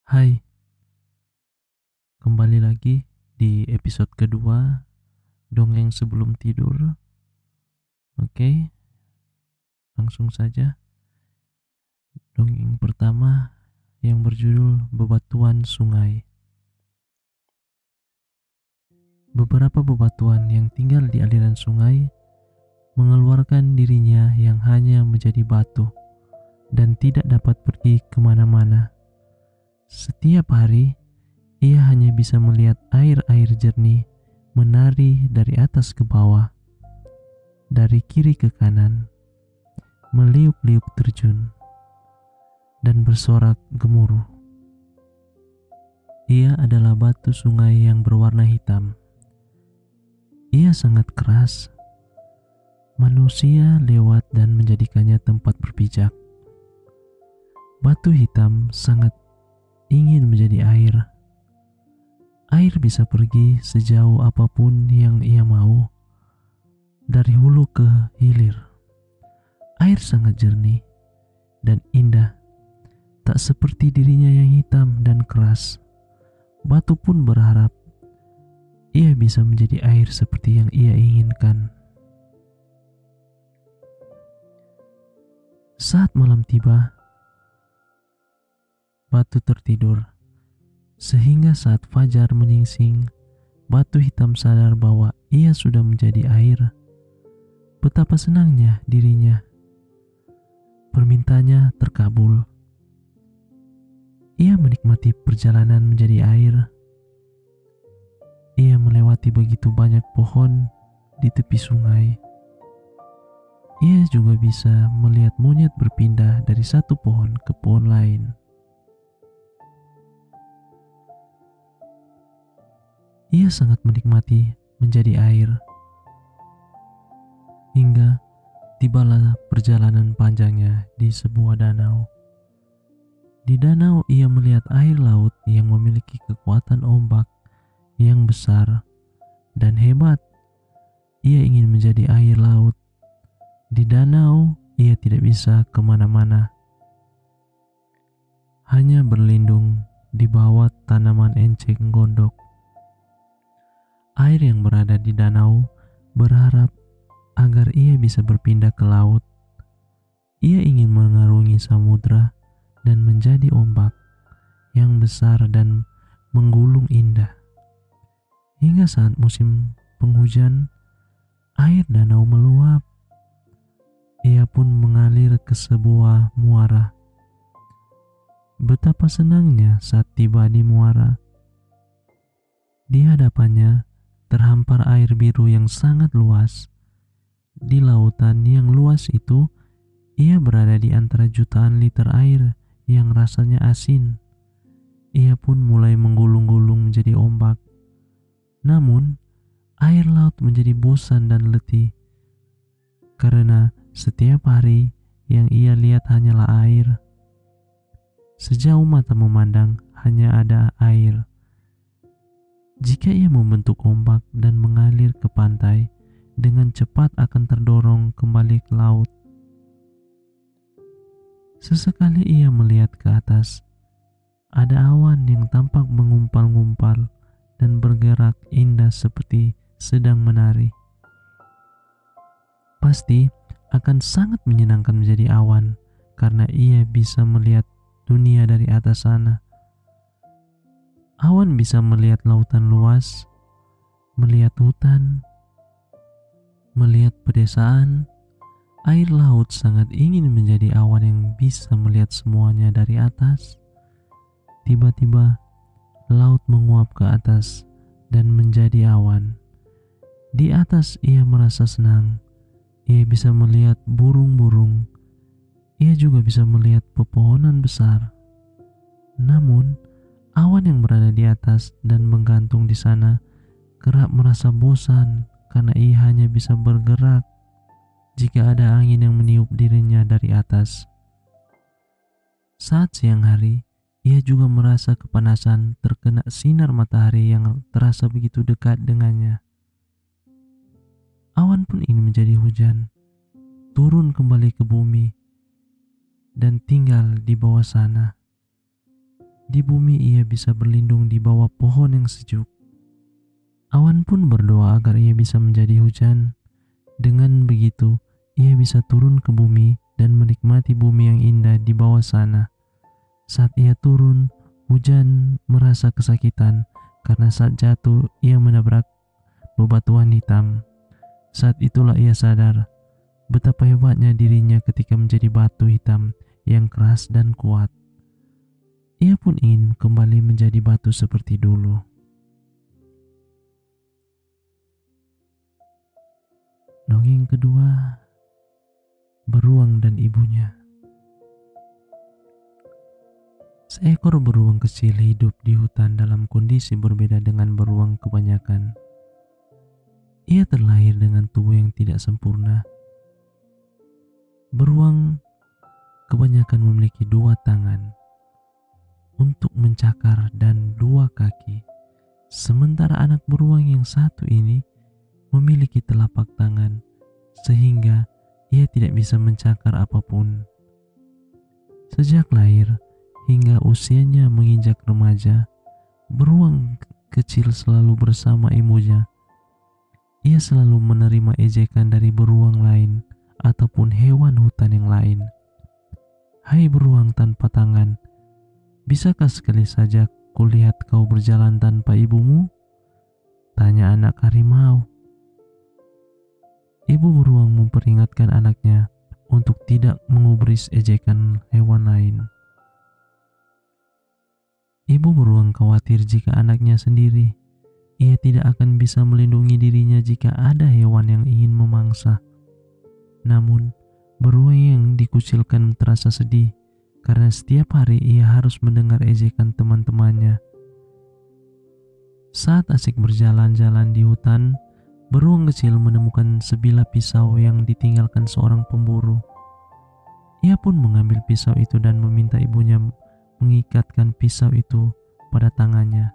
Hai, kembali lagi di episode kedua Dongeng Sebelum Tidur. Oke, langsung saja. Dongeng pertama yang berjudul Bebatuan Sungai. Beberapa bebatuan yang tinggal di aliran sungai mengeluarkan dirinya yang hanya menjadi batu dan tidak dapat pergi kemana-mana. Setiap hari, ia hanya bisa melihat air-air jernih menari dari atas ke bawah, dari kiri ke kanan, meliuk-liuk terjun, dan bersorak gemuruh. Ia adalah batu sungai yang berwarna hitam. Ia sangat keras. Manusia lewat dan menjadikannya tempat berpijak. Batu hitam sangat ingin menjadi air. Air bisa pergi sejauh apapun yang ia mau, dari hulu ke hilir. Air sangat jernih dan indah, tak seperti dirinya yang hitam dan keras. Batu pun berharap ia bisa menjadi air seperti yang ia inginkan. Saat malam tiba, batu tertidur, sehingga saat fajar menyingsing, batu hitam sadar bahwa ia sudah menjadi air. Betapa senangnya dirinya. Permintaannya terkabul. Ia menikmati perjalanan menjadi air. Ia melewati begitu banyak pohon di tepi sungai. Ia juga bisa melihat monyet berpindah dari satu pohon ke pohon lain. Ia sangat menikmati menjadi air. Hingga tibalah perjalanan panjangnya di sebuah danau. Di danau ia melihat air laut yang memiliki kekuatan ombak yang besar dan hebat. Ia ingin menjadi air laut. Di danau ia tidak bisa kemana-mana, hanya berlindung di bawah tanaman enceng gondok. Air yang berada di danau berharap agar ia bisa berpindah ke laut. Ia ingin mengarungi samudra dan menjadi ombak yang besar dan menggulung indah. Hingga saat musim penghujan, air danau meluap. Ia pun mengalir ke sebuah muara. Betapa senangnya saat tiba di muara. Di hadapannya terhampar air biru yang sangat luas. Di lautan yang luas itu, ia berada di antara jutaan liter air yang rasanya asin. Ia pun mulai menggulung-gulung menjadi ombak. Namun, air laut menjadi bosan dan letih. Karena setiap hari yang ia lihat hanyalah air. Sejauh mata memandang hanya ada air. Jika ia membentuk ombak dan mengalir ke pantai, dengan cepat akan terdorong kembali ke laut. Sesekali ia melihat ke atas. Ada awan yang tampak mengumpal-ngumpal dan bergerak indah seperti sedang menari. Pasti akan sangat menyenangkan menjadi awan karena ia bisa melihat dunia dari atas sana. Awan bisa melihat lautan luas, melihat hutan, melihat pedesaan. Air laut sangat ingin menjadi awan yang bisa melihat semuanya dari atas. Tiba-tiba, laut menguap ke atas dan menjadi awan. Di atas ia merasa senang. Ia bisa melihat burung-burung. Ia juga bisa melihat pepohonan besar. Namun, awan yang berada di atas dan menggantung di sana kerap merasa bosan karena ia hanya bisa bergerak jika ada angin yang meniup dirinya dari atas. Saat siang hari, ia juga merasa kepanasan terkena sinar matahari yang terasa begitu dekat dengannya. Awan pun ingin menjadi hujan, turun kembali ke bumi, dan tinggal di bawah sana. Di bumi ia bisa berlindung di bawah pohon yang sejuk. Awan pun berdoa agar ia bisa menjadi hujan. Dengan begitu, ia bisa turun ke bumi dan menikmati bumi yang indah di bawah sana. Saat ia turun, hujan merasa kesakitan karena saat jatuh ia menabrak bebatuan hitam. Saat itulah ia sadar betapa hebatnya dirinya ketika menjadi batu hitam yang keras dan kuat. Ia pun ingin kembali menjadi batu seperti dulu. Dongeng kedua, Beruang dan Ibunya. Seekor beruang kecil hidup di hutan dalam kondisi berbeda dengan beruang kebanyakan. Ia terlahir dengan tubuh yang tidak sempurna. Beruang kebanyakan memiliki 2 tangan untuk mencakar dan 2 kaki. Sementara anak beruang yang satu ini memiliki telapak tangan sehingga ia tidak bisa mencakar apapun. Sejak lahir hingga usianya menginjak remaja, beruang kecil selalu bersama ibunya. Ia selalu menerima ejekan dari beruang lain ataupun hewan hutan yang lain. Hai beruang tanpa tangan, bisakah sekali saja kulihat kau berjalan tanpa ibumu? Tanya anak harimau. Ibu beruang memperingatkan anaknya untuk tidak mengubris ejekan hewan lain. Ibu beruang khawatir jika anaknya sendiri, ia tidak akan bisa melindungi dirinya jika ada hewan yang ingin memangsa. Namun, beruang yang dikucilkan terasa sedih karena setiap hari ia harus mendengar ejekan teman-temannya. Saat asik berjalan-jalan di hutan, beruang kecil menemukan sebilah pisau yang ditinggalkan seorang pemburu. Ia pun mengambil pisau itu dan meminta ibunya mengikatkan pisau itu pada tangannya.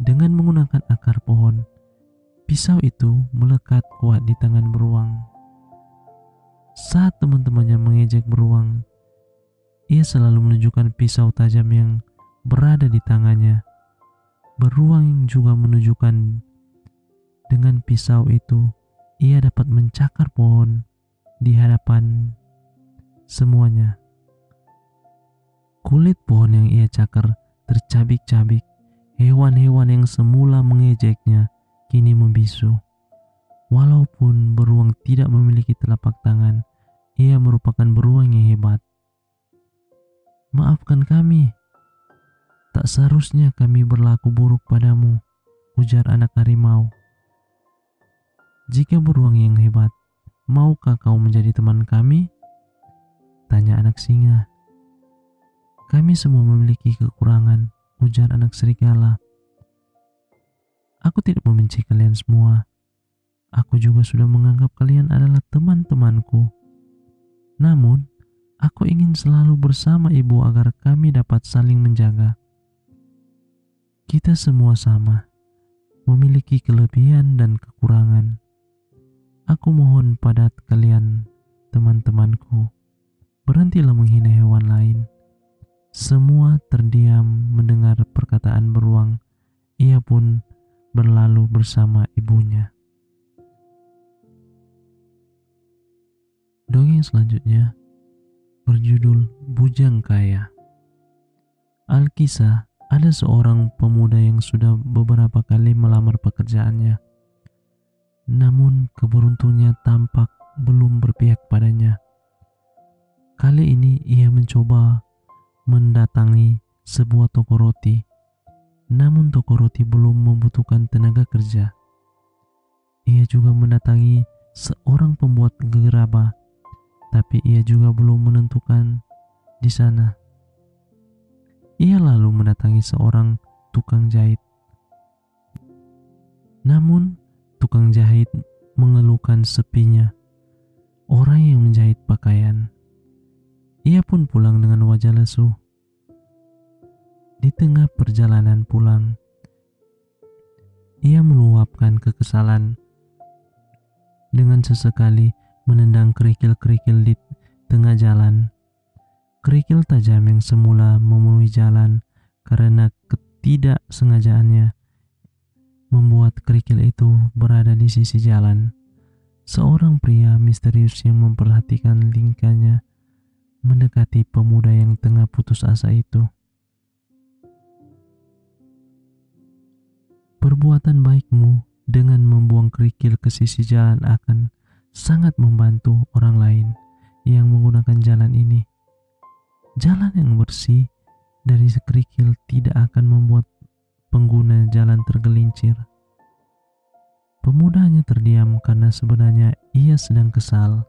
Dengan menggunakan akar pohon, pisau itu melekat kuat di tangan beruang. Saat teman-temannya mengejek beruang, ia selalu menunjukkan pisau tajam yang berada di tangannya. Beruang juga menunjukkan dengan pisau itu, ia dapat mencakar pohon di hadapan semuanya. Kulit pohon yang ia cakar tercabik-cabik. Hewan-hewan yang semula mengejeknya kini membisu. Walaupun beruang tidak memiliki telapak tangan, ia merupakan beruang yang hebat. Maafkan kami, tak seharusnya kami berlaku buruk padamu, ujar anak harimau. Jika beruang yang hebat, maukah kau menjadi teman kami? Tanya anak singa. Kami semua memiliki kekurangan, ujar anak serigala. Aku tidak membenci kalian semua. Aku juga sudah menganggap kalian adalah teman-temanku. Namun, aku ingin selalu bersama ibu agar kami dapat saling menjaga. Kita semua sama, memiliki kelebihan dan kekurangan. Aku mohon pada kalian, teman-temanku, berhentilah menghina hewan lain. Semua terdiam mendengar perkataan beruang. Ia pun berlalu bersama ibunya. Dongeng selanjutnya berjudul Bujang Kaya. Alkisah, ada seorang pemuda yang sudah beberapa kali melamar pekerjaannya. Namun keberuntungannya tampak belum berpihak padanya. Kali ini ia mencoba mendatangi sebuah toko roti. Namun toko roti belum membutuhkan tenaga kerja. Ia juga mendatangi seorang pembuat gerabah, tapi ia juga belum menentukan di sana. Ia lalu mendatangi seorang tukang jahit. Namun tukang jahit mengeluhkan sepinya orang yang menjahit pakaian. Ia pun pulang dengan wajah lesu. Di tengah perjalanan pulang, ia meluapkan kekesalan dengan sesekali menendang kerikil-kerikil di tengah jalan. Kerikil tajam yang semula memenuhi jalan karena ketidaksengajaannya membuat kerikil itu berada di sisi jalan. Seorang pria misterius yang memperhatikan lingkahnya mendekati pemuda yang tengah putus asa itu. Perbuatan baikmu dengan membuang kerikil ke sisi jalan akan sangat membantu orang lain yang menggunakan jalan ini. Jalan yang bersih dari kerikil tidak akan membuat pengguna jalan tergelincir. Pemuda hanya terdiam karena sebenarnya ia sedang kesal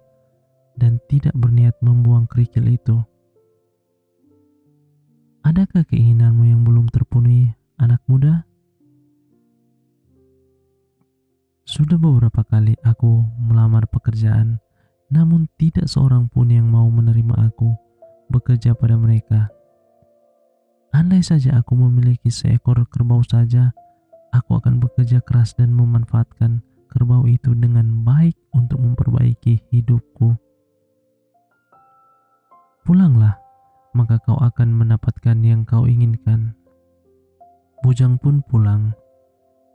dan tidak berniat membuang kerikil itu. Adakah keinginanmu yang belum terpenuhi, anak muda? Sudah beberapa kali aku melamar pekerjaan, namun tidak seorang pun yang mau menerima aku bekerja pada mereka. Andai saja aku memiliki seekor kerbau saja, aku akan bekerja keras dan memanfaatkan kerbau itu dengan baik untuk memperbaiki hidupku. Pulanglah, maka kau akan mendapatkan yang kau inginkan. Bujang pun pulang.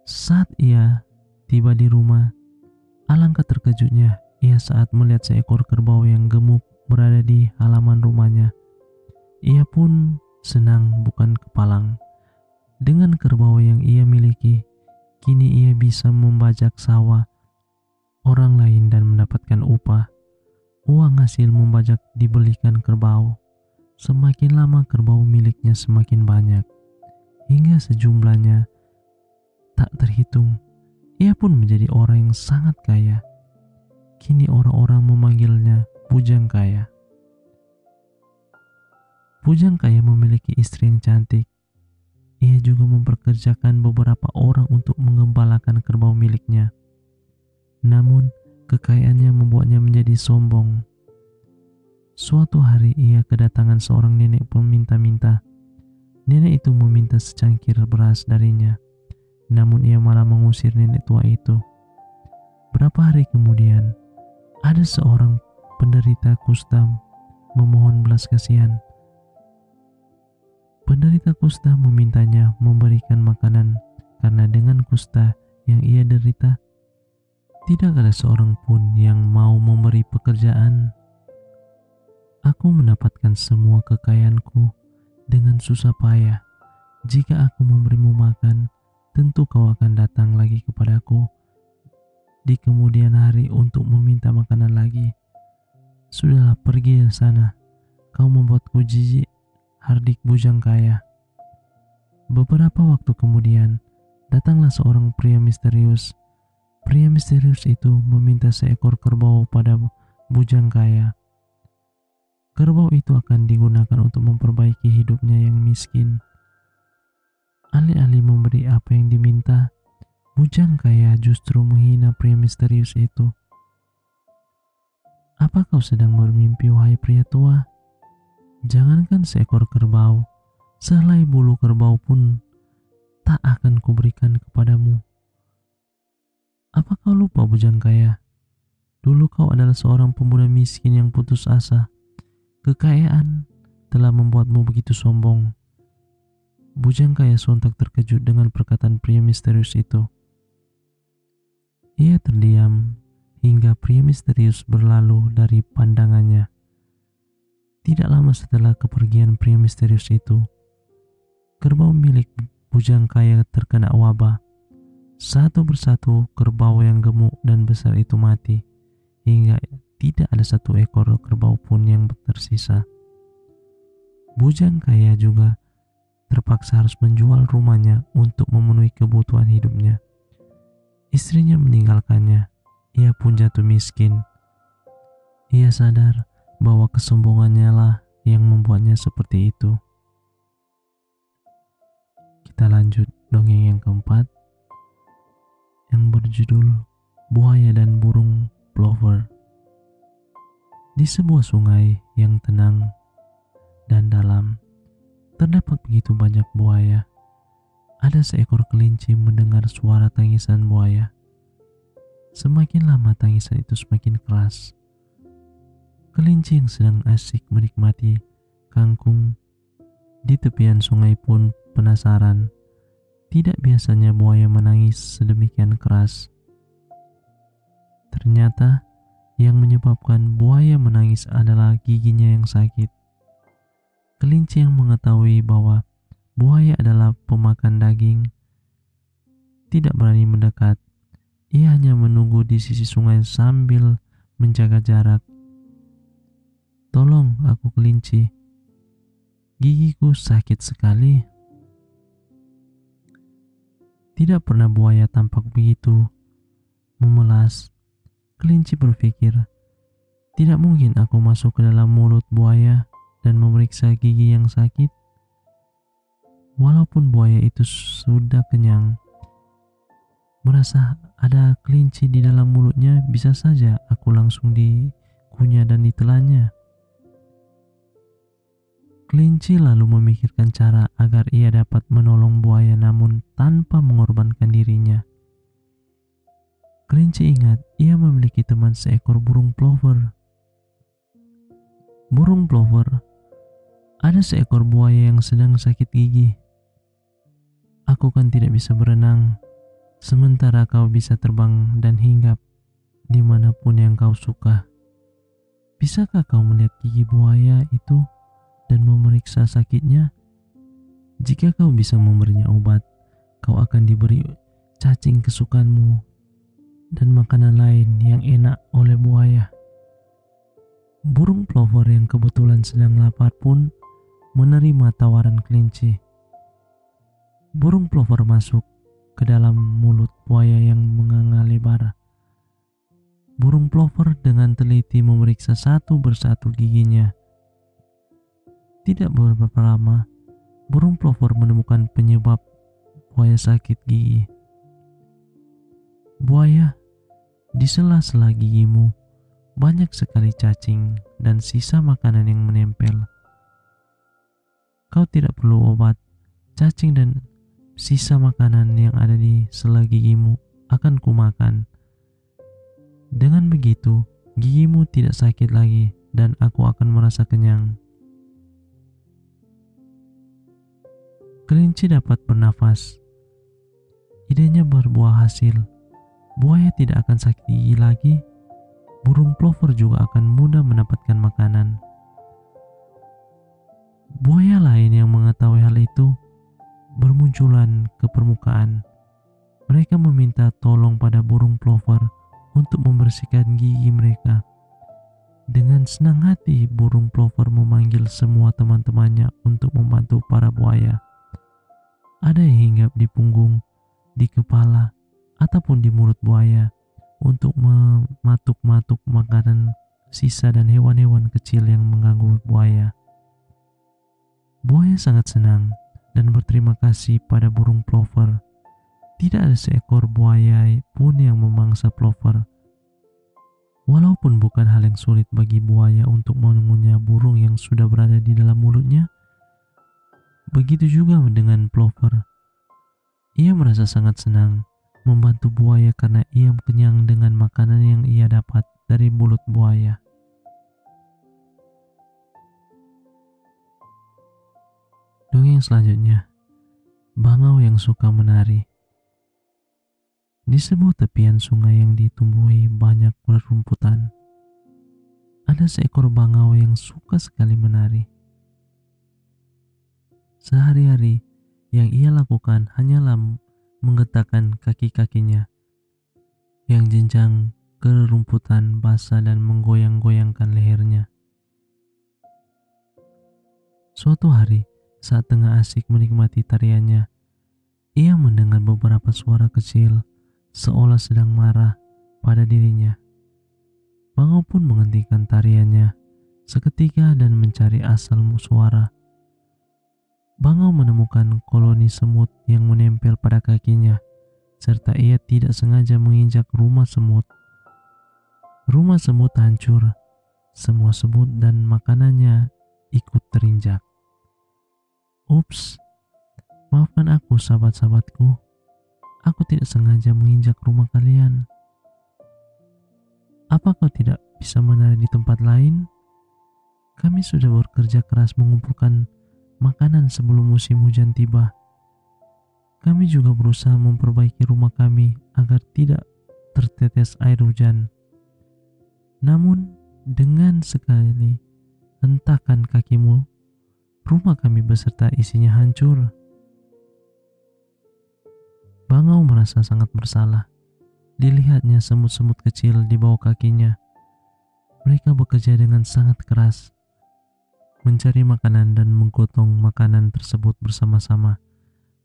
Saat ia tiba di rumah, alangkah terkejutnya ia saat melihat seekor kerbau yang gemuk berada di halaman rumahnya. Ia pun senang bukan kepalang. Dengan kerbau yang ia miliki, kini ia bisa membajak sawah orang lain dan mendapatkan upah. Uang hasil membajak dibelikan kerbau. Semakin lama kerbau miliknya semakin banyak, hingga sejumlahnya tak terhitung. Ia pun menjadi orang yang sangat kaya. Kini orang-orang memanggilnya Bujang Kaya. Bujang Kaya memiliki istri yang cantik. Ia juga memperkerjakan beberapa orang untuk mengembalakan kerbau miliknya. Namun, kekayaannya membuatnya menjadi sombong. Suatu hari ia kedatangan seorang nenek peminta-minta. Nenek itu meminta secangkir beras darinya. Namun ia malah mengusir nenek tua itu. Berapa hari kemudian, ada seorang penderita kusta memohon belas kasihan. Penderita kusta memintanya memberikan makanan karena dengan kusta yang ia derita, tidak ada seorang pun yang mau memberi pekerjaan. Aku mendapatkan semua kekayaanku dengan susah payah. Jika aku memberimu makan, tentu kau akan datang lagi kepadaku di kemudian hari untuk meminta makanan lagi. Sudahlah, pergi ke sana. Kau membuatku jijik, hardik Bujang Kaya. Beberapa waktu kemudian, datanglah seorang pria misterius. Pria misterius itu meminta seekor kerbau pada Bujang Kaya. Kerbau itu akan digunakan untuk memperbaiki hidupnya yang miskin. Alih-alih memberi apa yang diminta, Bujang Kaya justru menghina pria misterius itu. Apa kau sedang bermimpi, wahai pria tua? Jangankan seekor kerbau, sehelai bulu kerbau pun tak akan kuberikan kepadamu. Apa kau lupa, Bujang Kaya? Dulu kau adalah seorang pemuda miskin yang putus asa. Kekayaan telah membuatmu begitu sombong. Bujang Kaya sontak terkejut dengan perkataan pria misterius itu. Ia terdiam hingga pria misterius berlalu dari pandangannya. Tidak lama setelah kepergian pria misterius itu, kerbau milik Bujang Kaya terkena wabah. Satu persatu kerbau yang gemuk dan besar itu mati, hingga tidak ada satu ekor kerbau pun yang tersisa. Bujang Kaya juga terpaksa harus menjual rumahnya untuk memenuhi kebutuhan hidupnya. Istrinya meninggalkannya, ia pun jatuh miskin. Ia sadar bahwa kesombongannya lah yang membuatnya seperti itu. Kita lanjut dongeng yang keempat, yang berjudul Buaya dan Burung Plover. Di sebuah sungai yang tenang dan dalam, terdapat begitu banyak buaya. Ada seekor kelinci mendengar suara tangisan buaya. Semakin lama tangisan itu semakin keras. Kelinci yang sedang asik menikmati kangkung di tepian sungai pun penasaran. Tidak biasanya buaya menangis sedemikian keras. Ternyata yang menyebabkan buaya menangis adalah giginya yang sakit. Kelinci yang mengetahui bahwa buaya adalah pemakan daging tidak berani mendekat. Ia hanya menunggu di sisi sungai sambil menjaga jarak. "Tolong aku, kelinci. Gigiku sakit sekali." Tidak pernah buaya tampak begitu memelas. Kelinci berpikir, tidak mungkin aku masuk ke dalam mulut buaya dan memeriksa gigi yang sakit. Walaupun buaya itu sudah kenyang, merasa ada kelinci di dalam mulutnya, bisa saja aku langsung dikunyah dan ditelannya. Kelinci lalu memikirkan cara agar ia dapat menolong buaya namun tanpa mengorbankan dirinya. Kelinci ingat ia memiliki teman seekor burung plover. "Burung plover, ada seekor buaya yang sedang sakit gigi. Aku kan tidak bisa berenang, sementara kau bisa terbang dan hinggap dimanapun yang kau suka. Bisakah kau melihat gigi buaya itu dan memeriksa sakitnya? Jika kau bisa memberinya obat, kau akan diberi cacing kesukaanmu dan makanan lain yang enak oleh buaya." Burung plover yang kebetulan sedang lapar pun menerima tawaran kelinci. Burung plover masuk ke dalam mulut buaya yang menganga lebar. Burung plover dengan teliti memeriksa satu persatu giginya. Tidak beberapa lama, burung plover menemukan penyebab buaya sakit gigi. "Buaya, di sela-sela gigimu banyak sekali cacing dan sisa makanan yang menempel. Kau tidak perlu obat. Cacing dan sisa makanan yang ada di sela gigimu akan kumakan. Dengan begitu, gigimu tidak sakit lagi dan aku akan merasa kenyang." Kelinci dapat bernafas. Idenya berbuah hasil. Buaya tidak akan sakit gigi lagi. Burung plover juga akan mudah mendapatkan makanan. Buaya lain yang mengetahui hal itu bermunculan ke permukaan. Mereka meminta tolong pada burung plover untuk membersihkan gigi mereka. Dengan senang hati, burung plover memanggil semua teman-temannya untuk membantu para buaya. Ada yang hinggap di punggung, di kepala, ataupun di mulut buaya untuk mematuk-matuk makanan sisa dan hewan-hewan kecil yang mengganggu buaya. Buaya sangat senang dan berterima kasih pada burung plover. Tidak ada seekor buaya pun yang memangsa plover. Walaupun bukan hal yang sulit bagi buaya untuk mengunyah burung yang sudah berada di dalam mulutnya, begitu juga dengan plover. Ia merasa sangat senang membantu buaya karena ia kenyang dengan makanan yang ia dapat dari mulut buaya. Dongeng selanjutnya, bangau yang suka menari. Di sebuah tepian sungai yang ditumbuhi banyak rerumputan, ada seekor bangau yang suka sekali menari. Sehari-hari yang ia lakukan hanyalah menggetakkan kaki-kakinya yang jenjang ke rerumputan basah dan menggoyang-goyangkan lehernya. Suatu hari, saat tengah asik menikmati tariannya, ia mendengar beberapa suara kecil seolah sedang marah pada dirinya. Bangau pun menghentikan tariannya seketika dan mencari asal suara. Bangau menemukan koloni semut yang menempel pada kakinya, serta ia tidak sengaja menginjak rumah semut. Rumah semut hancur, semua semut dan makanannya ikut terinjak. "Ups, maafkan aku sahabat-sahabatku, aku tidak sengaja menginjak rumah kalian. Apa kau tidak bisa menari di tempat lain? Kami sudah bekerja keras mengumpulkan makanan sebelum musim hujan tiba. Kami juga berusaha memperbaiki rumah kami agar tidak tertetes air hujan. Namun, dengan sekali hentakan kakimu, rumah kami beserta isinya hancur. Bangau merasa sangat bersalah. Dilihatnya semut-semut kecil di bawah kakinya. Mereka bekerja dengan sangat keras, mencari makanan dan menggotong makanan tersebut bersama-sama.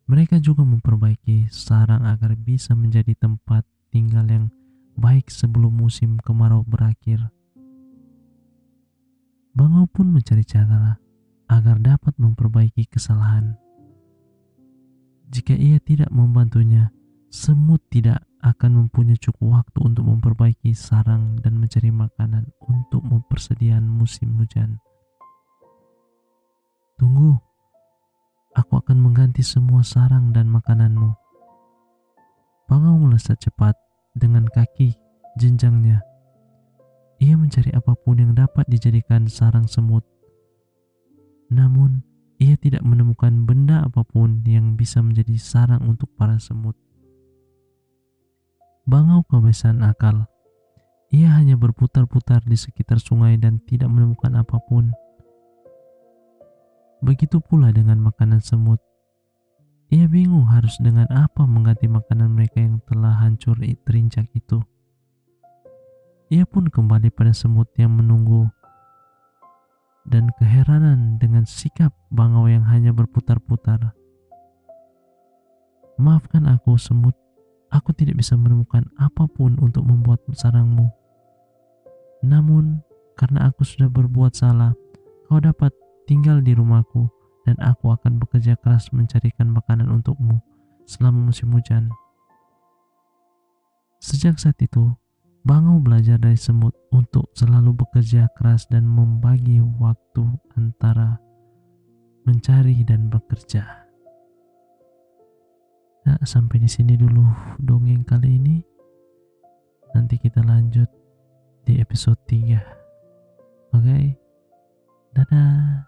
Mereka juga memperbaiki sarang agar bisa menjadi tempat tinggal yang baik sebelum musim kemarau berakhir. Bangau pun mencari cara agar dapat memperbaiki kesalahan. Jika ia tidak membantunya, semut tidak akan mempunyai cukup waktu untuk memperbaiki sarang dan mencari makanan untuk mempersediaan musim hujan. Tunggu, aku akan mengganti semua sarang dan makananmu. Bangau melesat cepat dengan kaki jenjangnya. Ia mencari apapun yang dapat dijadikan sarang semut. Namun, ia tidak menemukan benda apapun yang bisa menjadi sarang untuk para semut. Bangau kehabisan akal. Ia hanya berputar-putar di sekitar sungai dan tidak menemukan apapun. Begitu pula dengan makanan semut. Ia bingung harus dengan apa mengganti makanan mereka yang telah hancur terinjak itu. Ia pun kembali pada semut yang menunggu dan keheranan dengan sikap bangau yang hanya berputar-putar. Maafkan aku, semut. Aku tidak bisa menemukan apapun untuk membuat sarangmu. Namun, karena aku sudah berbuat salah, kau dapat tinggal di rumahku dan aku akan bekerja keras mencarikan makanan untukmu selama musim hujan. Sejak saat itu, bangau belajar dari semut untuk selalu bekerja keras dan membagi waktu antara mencari dan bekerja. Nah, sampai di sini dulu dongeng kali ini. Nanti kita lanjut di episode 3. Oke? Dadah.